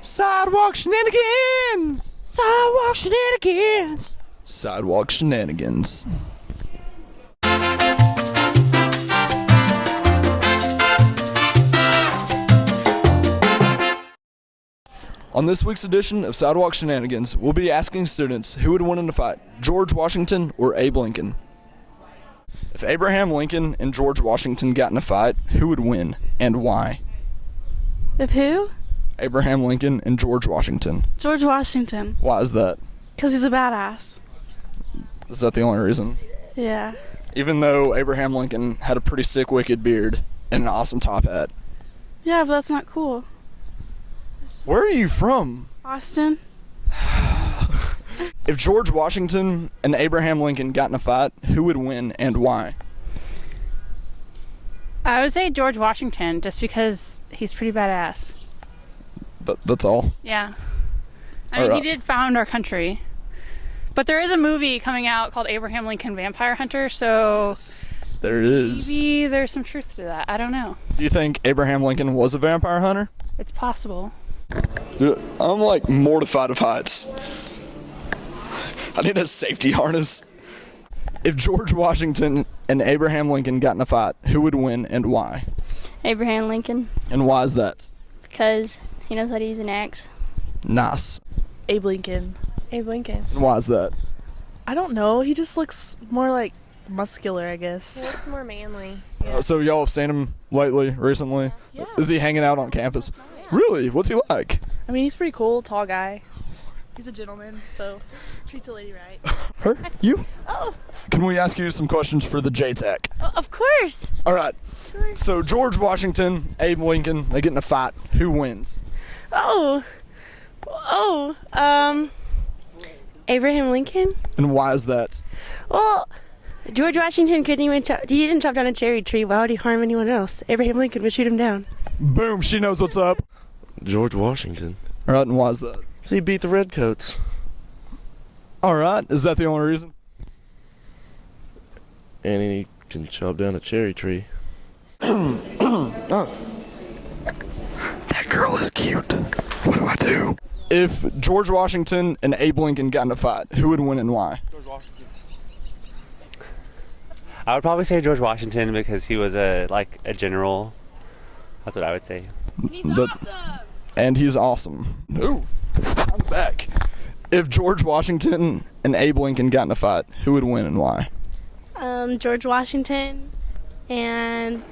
Sidewalk shenanigans! Sidewalk shenanigans! Sidewalk shenanigans. On this week's edition of Sidewalk Shenanigans, we'll be asking students who would win in a fight, George Washington or Abe Lincoln. If Abraham Lincoln and George Washington got in a fight, who would win and why? If who? Abraham Lincoln and George Washington. George Washington. Why is that? Because he's a badass. Is that the only reason? Yeah. Even though Abraham Lincoln had a pretty sick, wicked beard and an awesome top hat. Yeah, but that's not cool. Where are you from? Austin. If George Washington and Abraham Lincoln got in a fight, who would win and why? I would say George Washington, just because he's pretty badass. That's all? Yeah. I mean, Alright. he did found our country. But there is a movie coming out called Abraham Lincoln Vampire Hunter, so There it is. maybe there's some truth to that. I don't know. Do you think Abraham Lincoln was a vampire hunter? It's possible. Dude, I'm like mortified of heights. I need a safety harness. If George Washington and Abraham Lincoln got in a fight, who would win and why? Abraham Lincoln, And why is that? because he knows how to use an axe. Nice. Abe Lincoln. Abe Lincoln. And why is that? I don't know. He just looks more like muscular, I guess. He looks more manly. So y'all have seen him lately, recently? Yeah. Is he hanging out on campus? Really? What's he like? I mean, he's pretty cool, tall guy. He's a gentleman, so treats a lady right. Her? You? Oh, Can we ask you some questions for the J-TAC? of course. All right. So George Washington, Abe Lincoln, they get in a fight. Who wins? Abraham Lincoln? And why is that? Well, George Washington couldn't even he didn't chop down a cherry tree. Why would he harm anyone else? Abraham Lincoln would shoot him down. Boom, she knows what's up. George Washington. All right, and why is that? So he beat the Redcoats. All right, is that the only reason? And he can chop down a cherry tree. That girl is cute. What do I do? If George Washington and Abe Lincoln got in a fight, who would win and why? I would probably say George Washington because he was a general. That's what I would say. And he's awesome. No, I'm back. If George Washington and Abe Lincoln got in a fight, who would win and why? George Washington, and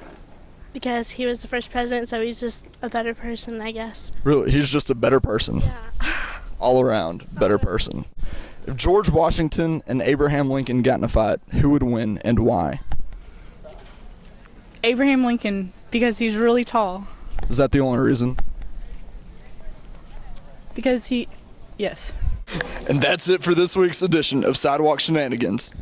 because he was the first president, so he's just a better person, I guess. Really, he's just a better person. Yeah. All around, better person. If George Washington and Abraham Lincoln got in a fight, who would win and why? Abraham Lincoln, because he's really tall. Is that the only reason? Because yes. And that's it for this week's edition of Sidewalk Shenanigans.